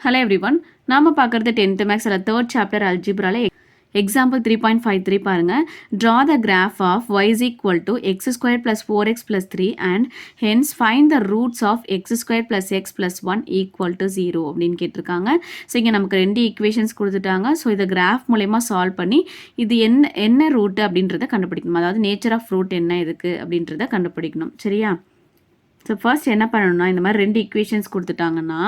Hello everyone. நாம பார்க்குறது 10th maths third chapter algebra example 3.53 பாருங்க. Draw the graph of y is equal to x squared plus 4x plus 3 and hence find the roots of x squared plus x plus 1 equal to 0 அப்படின்னு கேட்டிருக்காங்க. So இங்கே நமக்கு ரெண்டு equations கொடுத்துட்டாங்க. So இதை graph மூலயமா solve பண்ணி இது என்ன ரூட் அப்படின்றத கண்டுபிடிக்கணும். அதாவது நேச்சர் ஆஃப் ரூட் என்ன இதுக்கு அப்படின்றத கண்டுபிடிக்கணும். சரியா? ஸோ ஃபர்ஸ்ட் என்ன பண்ணணும்னா இந்த மாதிரி ரெண்டு ஈக்குவேஷன்ஸ் கொடுத்துட்டாங்கன்னா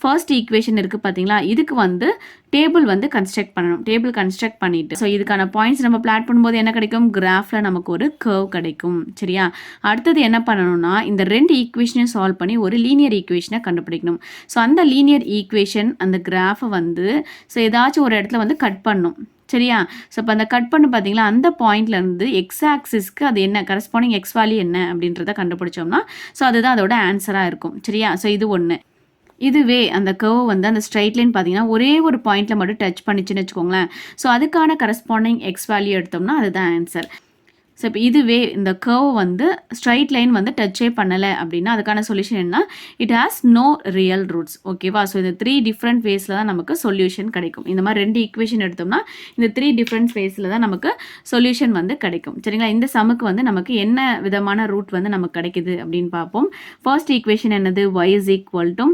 ஃபர்ஸ்ட் ஈக்குவேஷன் இருக்குது பார்த்தீங்களா, இதுக்கு வந்து டேபிள் வந்து கன்ஸ்ட்ரக்ட் பண்ணணும். டேபிள் கன்ஸ்ட்ரக்ட் பண்ணிவிட்டு ஸோ இதுக்கான பாயிண்ட்ஸ் நம்ம பிளாட் பண்ணும்போது என்ன கிடைக்கும், கிராஃபில் நமக்கு ஒரு கர்வ் கிடைக்கும். சரியா? அடுத்தது என்ன பண்ணணும்னா இந்த ரெண்டு ஈக்குவேஷனையும் சால்வ் பண்ணி ஒரு லீனியர் ஈக்குவேஷனை கண்டுபிடிக்கணும். ஸோ அந்த லீனியர் ஈக்குவேஷன் அந்த கிராஃபை வந்து ஸோ ஏதாச்சும் ஒரு இடத்துல வந்து கட் பண்ணணும். சரியா? ஸோ இப்போ அந்த கட் பண்ணு பார்த்தீங்களா, அந்த பாயிண்ட்லேருந்து எக்ஸ் ஆக்சிஸ்க்கு அது என்ன கரஸ்பாண்டிங் எக்ஸ் வேல்யூ என்ன அப்படின்றத கண்டுபிடிச்சோம்னா ஸோ அதுதான் அதோட ஆன்சராக இருக்கும். சரியா? ஸோ இது ஒன்று. இதுவே அந்த கர்வ் வந்து அந்த ஸ்ட்ரைட் லைன் பார்த்தீங்கன்னா ஒரே ஒரு பாயிண்ட்டில் மட்டும் டச் பண்ணிச்சுன்னு வச்சுக்கோங்களேன். ஸோ அதுக்கான கரஸ்பாண்டிங் எக்ஸ் வேல்யூ எடுத்தோம்னா அதுதான் ஆன்சர். ஸோ இப்போ இதுவே இந்த கர்வ் வந்து ஸ்ட்ரைட் லைன் வந்து டச்சே பண்ணலை அப்படின்னா அதுக்கான சொல்யூஷன் என்ன, it has no real roots. ஓகேவா? ஸோ இந்த 3 டிஃப்ரெண்ட் ஃபேஸில் தான் நமக்கு சொல்யூஷன் கிடைக்கும். இந்த மாதிரி ரெண்டு ஈக்குவேஷன் எடுத்தோம்னா இந்த 3 டிஃப்ரெண்ட் ஃபேஸில் தான் நமக்கு சொல்யூஷன் வந்து கிடைக்கும். சரிங்களா? இந்த சமுக்கு வந்து நமக்கு என்ன விதமான ரூட் வந்து நமக்கு கிடைக்குது அப்படின்னு பார்ப்போம். ஃபர்ஸ்ட் ஈக்குவேஷன் என்னது, y is equal to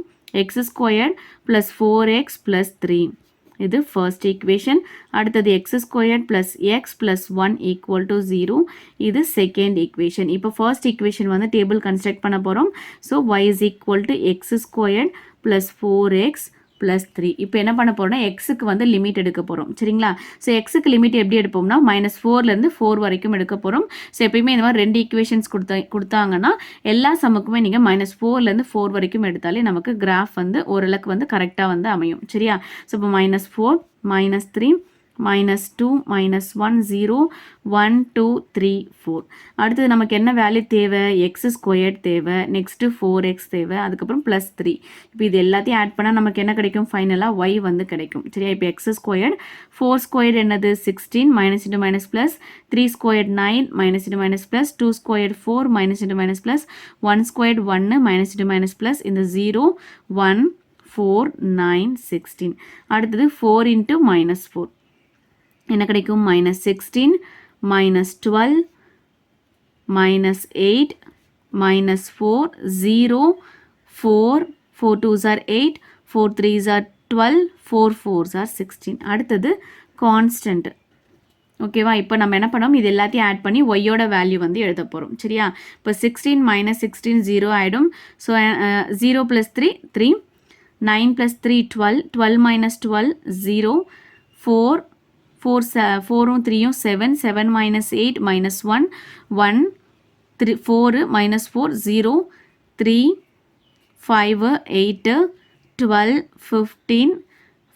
x squared plus 4x plus 3. இது ஃபர்ஸ்ட் ஈக்குவேஷன். அடுத்தது X squared plus X plus 1 equal to 0. இது செகண்ட் ஈக்குவேஷன். இப்போ ஃபர்ஸ்ட் ஈக்குவேஷன் வந்து டேபிள் கன்ஸ்ட்ரக்ட் பண்ண போகிறோம். So y is equal to X squared plus 4x plus 3. இப்போ என்ன பண்ண போகிறோம்னா எக்ஸுக்கு வந்து லிமிட் எடுக்க போகிறோம். சரிங்களா? ஸோ எக்ஸுக்கு லிமிட் எப்படி எடுப்போம்னா -4லேருந்து 4 வரைக்கும் எடுக்க போகிறோம். ஸோ எப்பயுமே இந்த மாதிரி ரெண்டு ஈக்குவேஷன்ஸ் கொடுத்தாங்கன்னா எல்லா சமுக்குமே நீங்கள் -4லேருந்து 4 வரைக்கும் எடுத்தாலே நமக்கு கிராஃப் வந்து ஓரளவுக்கு வந்து கரெக்டாக வந்து அமையும். சரியா? ஸோ இப்போ -4 -3 -2 -1 0 1 2 3 4. அடுத்தது நமக்கு என்ன வேல்யூ தேவை, எக்ஸ் ஸ்கொயர்ட் தேவை, நெக்ஸ்ட்டு 4x தேவை, அதுக்கப்புறம் +3. இப்போ இது எல்லாத்தையும் ஆட் பண்ணால் நமக்கு என்ன கிடைக்கும், ஃபைனலாக y வந்து கிடைக்கும். சரியா? இப்போ எக்ஸ் ஸ்கொயர்ட் 4 ஸ்கொயர்ட் என்னது 16 minus into minus plus 3 squared 9 minus into minus plus 2 squared 4 minus into minus plus 1 squared 1 minus into minus plus இந்த 0 1 4 9 16. அடுத்தது 4 இன்ட்டு -4 என்ன கிடைக்கும், -16 -12 -8 -4 0 4 4 2s are 8 4 3s are 12 4 4s are 16. அடுத்தது கான்ஸ்டன்ட். ஓகேவா? இப்போ நம்ம என்ன பண்ணோம், இது எல்லாத்தையும் ஆட் பண்ணி ஒய்யோட வேல்யூ வந்து எழுத போகிறோம். சரியா? இப்போ 16 -16 0 ஆகிடும். ஸோ 0 + 3 3 9 + 3 12 12 - 12 0 4 4 3 7 7 - 8 -1 1 3 4 -4 0 3 5 8 12 15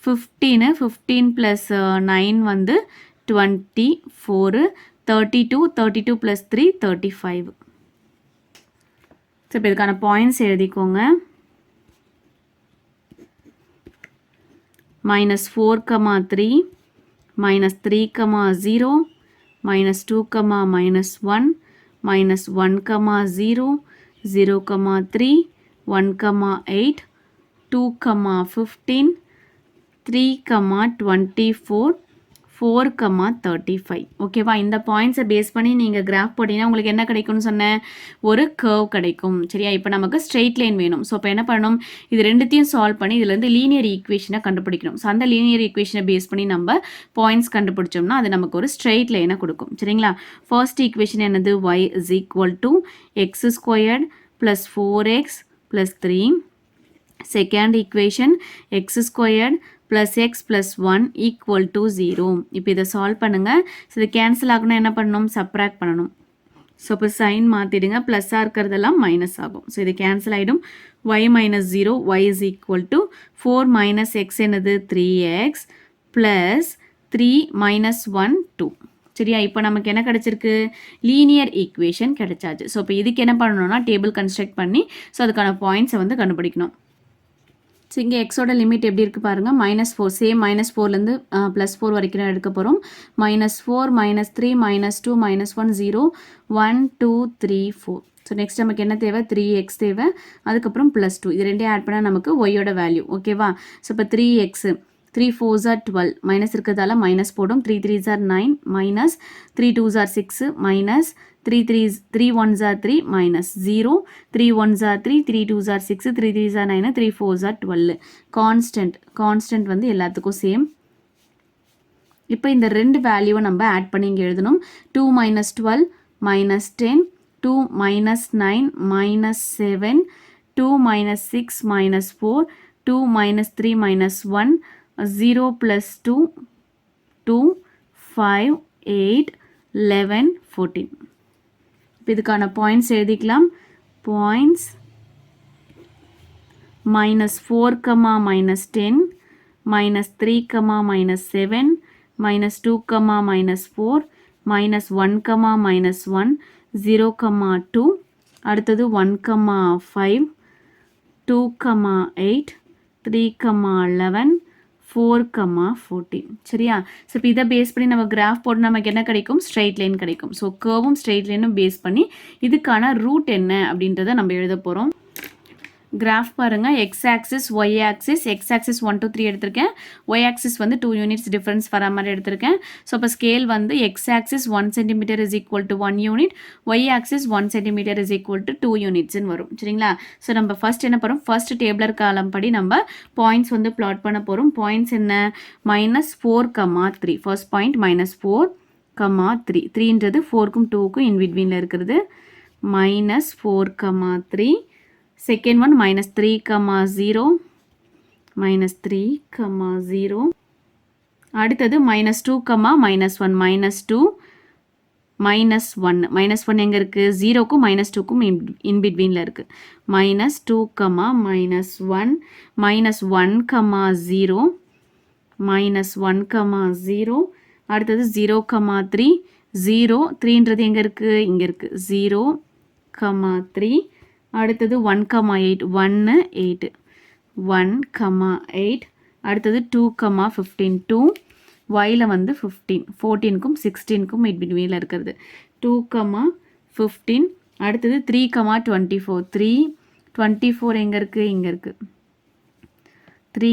15 15 + 9 வந்து 24 32 32 + 3 35. ஸோ இப்போ இதுக்கான பாயிண்ட்ஸ் எழுதிக்கோங்க. -4, -3 -3, -0 -2, -1 -1, 0 0, 3 1, 8 2, 15 3, 24 4, 35. ஓகேவா? இந்த பாயிண்ட்ஸை பேஸ் பண்ணி நீங்கள் கிராஃப் போட்டிங்கன்னா உங்களுக்கு என்ன கிடைக்கும்னு சொன்னேன், ஒரு கர்வ் கிடைக்கும். சரியா? இப்போ நமக்கு ஸ்ட்ரெயிட் லைன் வேணும். ஸோ இப்போ என்ன பண்ணணும், இது ரெண்டுத்தையும் சால்வ் பண்ணி இதுலேருந்து லீனியர் ஈக்குவேஷனை கண்டுபிடிக்கணும். ஸோ அந்த லீனியர் ஈக்குவேஷனை பேஸ் பண்ணி நம்ம பாயிண்ட்ஸ் கண்டுபிடிச்சோம்னா அது நமக்கு ஒரு ஸ்ட்ரெயிட் லைனை கொடுக்கும். சரிங்களா? ஃபர்ஸ்ட் ஈக்குவேஷன் என்னது, y is equal to x squared plus 4x plus 3. Second equation x squared plus x plus 1 equal to 0. இப்போ இதை சால்வ் பண்ணுங்கள். ஸோ இது கேன்சல் ஆகணும், என்ன பண்ணணும், சப்ராக்ட் பண்ணணும். ஸோ இப்போ சைன் மாற்றிடுங்க, ப்ளஸ்ஸாக இருக்கிறதெல்லாம் மைனஸ் ஆகும். ஸோ இது கேன்சல் ஆகிடும். y -0 y is equal to 4 - x என்னது 3x plus 3 - 1 2. சரியா? இப்போ நமக்கு என்ன கிடச்சிருக்கு, லீனியர் ஈக்குவேஷன் கிடைச்சாச்சு. ஸோ இப்போ இதுக்கு என்ன பண்ணணும்னா டேபிள் கன்ஸ்ட்ரக்ட் பண்ணி ஸோ அதுக்கான பாயிண்ட்ஸை வந்து கண்டுபிடிக்கணும். ஸோ இங்கே எக்ஸோட லிமிட் எப்படி இருக்குது பாருங்கள், -4 சேம் -4லேருந்து +4 வரைக்கும் எடுக்க போகிறோம். -4 -3 -2 -1 0 1 2 3 4. ஸோ நெக்ஸ்ட் நமக்கு என்ன தேவை 3x தேவை, அதுக்கப்புறம் +2 இது ரெண்டையும் ஆட் பண்ணால் நமக்கு ஒய்யோட வேல்யூ. ஓகேவா? ஸோ இப்போ 3x 3 4s are 12 மைனஸ் இருக்கிறதால மைனஸ் போடும். 3 3s are 9 minus 3 2s are 6 minus 3 1s are 3 minus 0 3 1s are 3 3 2s are 6 3 3s are 9 3 4s are 12. Constant வந்து எல்லாத்துக்கும் சேம். இப்போ இந்த ரெண்டு வேல்யூவை நம்ம ஆட் பண்ணி இங்கே எழுதணும். 2 minus 12 minus 10 2 minus 9 minus 7 2 minus 6 minus 4 2 minus 3 minus 1 0 plus 2 2 5 8 11 14. இப்போ இதுக்கான பாயிண்ட்ஸ் எழுதிக்கலாம். பாயிண்ட்ஸ் -4, -10 -3, -7 -2, -4 -1, -1 0, 2 அடுத்தது 1, 5 2, 8 3, 11 4, 14. சரியா? ஸோ இப்போ இதை பேஸ் பண்ணி நம்ம கிராஃப் போட்டு நமக்கு என்ன கிடைக்கும்? ஸ்ட்ரெயிட் லைன் கிடைக்கும். ஸோ கர்வும் ஸ்ட்ரெயிட் லைனும் பேஸ் பண்ணி இதுக்கான ரூட் என்ன அப்படின்றத நம்ம எழுத போகிறோம். கிராஃப் பாருங்கள். X axis y axis. X axis 1 2 3 எடுத்திருக்கேன். ஒய் ஆக்சிஸ் வந்து 2 யூனிட்ஸ் டிஃப்ரென்ஸ் வர மாதிரி எடுத்திருக்கேன். ஸோ இப்போ ஸ்கேல் வந்து x axis 1 cm is equal to 1 unit, y axis 1 cm is equal to 2 யூனிட்ஸ்ன்னு வரும். சரிங்களா? ஸோ நம்ம ஃபர்ஸ்ட் என்ன பண்ணுறோம்? ஃபர்ஸ்ட் டேபிளர் காலம் படி நம்ம பாயிண்ட்ஸ் வந்து பிளாட் பண்ண போகிறோம். பாயிண்ட்ஸ் என்ன? -4, 3. First point -4, 3. 3ன்றது 4க்கும் 2க்கும் இன்பிட்வீனில் இருக்கிறது. -4, 3. Second one -3, 0 -3, 0. அடுத்தது -2, -1 -1 எங்கே இருக்குது? 0க்கும் -2க்கும் இன்பிட்வீனில் இருக்குது. -2, -1 -1, 0 -1, 0. அடுத்தது 0, 3 0 3ன்றது எங்கே இருக்குது? இங்கே இருக்குது. 0, 3. அடுத்தது 1, 8 1 8 1, 8. அடுத்தது 2, 15 2 yல வந்து 15 14க்கும் 16க்கும் இன்பிட்வீனில் இருக்கிறது. 2, 15. அடுத்தது 3, 24 3 24 எங்கே இருக்குது? இங்கே இருக்குது. 3,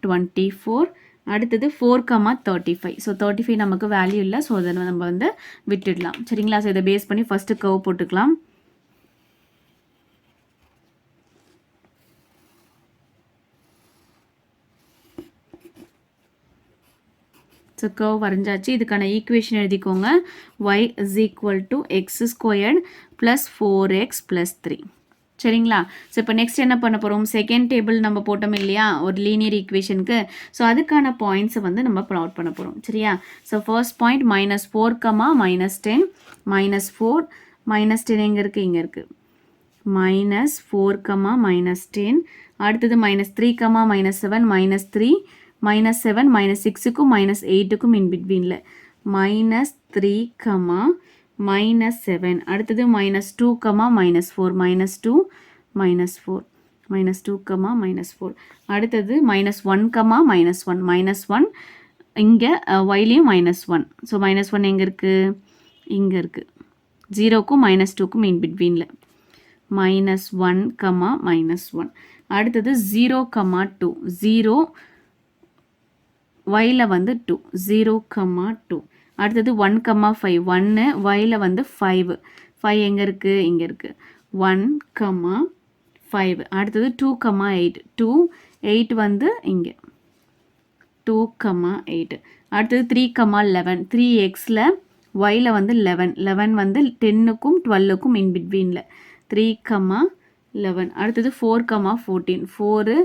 24. அடுத்தது 4, 35. ஸோ 35 நமக்கு வேல்யூ இல்லை. ஸோ அதை நம்ம வந்து விட்டுடலாம். சரிங்களா? ஸோ இதை பேஸ் பண்ணி ஃபஸ்ட்டு கர்வ் போட்டுக்கலாம். ஸோ கர்வ் வரைஞ்சாச்சு. இதுக்கான ஈக்குவேஷன் எழுதிக்கோங்க. y is equal to x² plus 4x plus 3. சரிங்களா? ஸோ இப்போ நெக்ஸ்ட் என்ன பண்ண போகிறோம்? செகண்ட் டேபிள் நம்ம போட்டோம் இல்லையா ஒரு லீனியர் ஈக்குவேஷனுக்கு. ஸோ அதுக்கான பாயிண்ட்ஸை வந்து நம்ம ப்ளாட் பண்ண போகிறோம். சரியா? ஸோ ஃபர்ஸ்ட் பாயிண்ட் -4, -10 -4 -10 எங்கே இருக்குது? இங்கே இருக்குது. -4, -10. அடுத்தது -3, -7 -3 -7 -6க்கும் -8க்கும் இன்பிட்வீனில். -3, -7. அடுத்தது -2, -4 -2 -4 -2, -4. அடுத்தது -1, -1 இங்கே yலையும் -1. ஸோ -1 எங்கே இருக்குது? இங்கே இருக்குது. 0க்கும் -2க்கும் இன்பிட்வீனில். -1, -1. அடுத்தது 0, 2 0 yல வந்து 2 0, 2. அடுத்தது 1, 5 1 yல வந்து 5 எங்கே இருக்குது? இங்கே இருக்குது. 1, 5. அடுத்தது 2, 8 2 8 வந்து இங்கே. 2, 8. அடுத்தது 3, 11 3xல yல வந்து 11 வந்து 10க்கும் 12க்கும் இன்பிட்வீனில். 3, 11. அடுத்தது 4, 14 4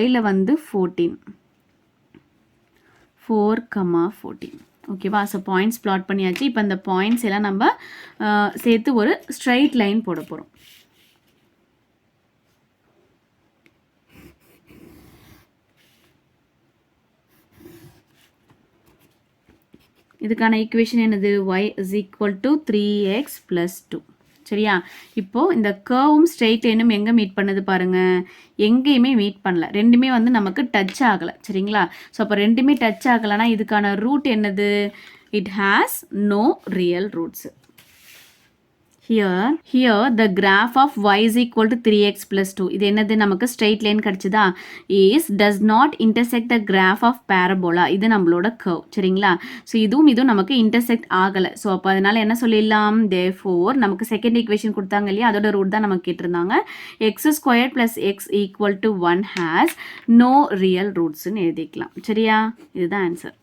yல வந்து 14 4, 14. ஓகேவா? ஸோ பாயிண்ட்ஸ் பிளாட் பண்ணியாச்சு. இப்போ இந்த பாயிண்ட்ஸ் எல்லாம் நம்ம சேர்த்து ஒரு ஸ்ட்ரைட் லைன் போட போகிறோம். இதுக்கான ஈக்குவேஷன் என்னது? y is equal to 3x plus 2. சரியா? இப்போது இந்த கர்வும் ஸ்ட்ரெயிட் லைனும் எங்கே மீட் பண்ணுது பாருங்கள். எங்கேயுமே மீட் பண்ணல. ரெண்டுமே வந்து நமக்கு டச் ஆகலை. சரிங்களா? ஸோ அப்போ ரெண்டுமே டச் ஆகலைன்னா இதுக்கான ரூட் என்னது? It has no real roots. here the graph of y is equal to 3x plus 2 இது என்னது நமக்கு straight line கிடைச்சதா is does not intersect the graph of parabola இது நம்மளோட curve சரிங்களா ஸோ இதுவும் நமக்கு intersect ஆகலை ஸோ அப்போ அதனால என்ன சொல்லிடலாம் therefore நமக்கு செகண்ட் ஈக்குவேஷன் கொடுத்தாங்க இல்லையா அதோட ரூட் தான் நமக்கு கேட்டிருந்தாங்க x square plus x equal to 1 has no real rootsன்னு எழுதிக்கலாம் சரியா இதுதான் ஆன்சர்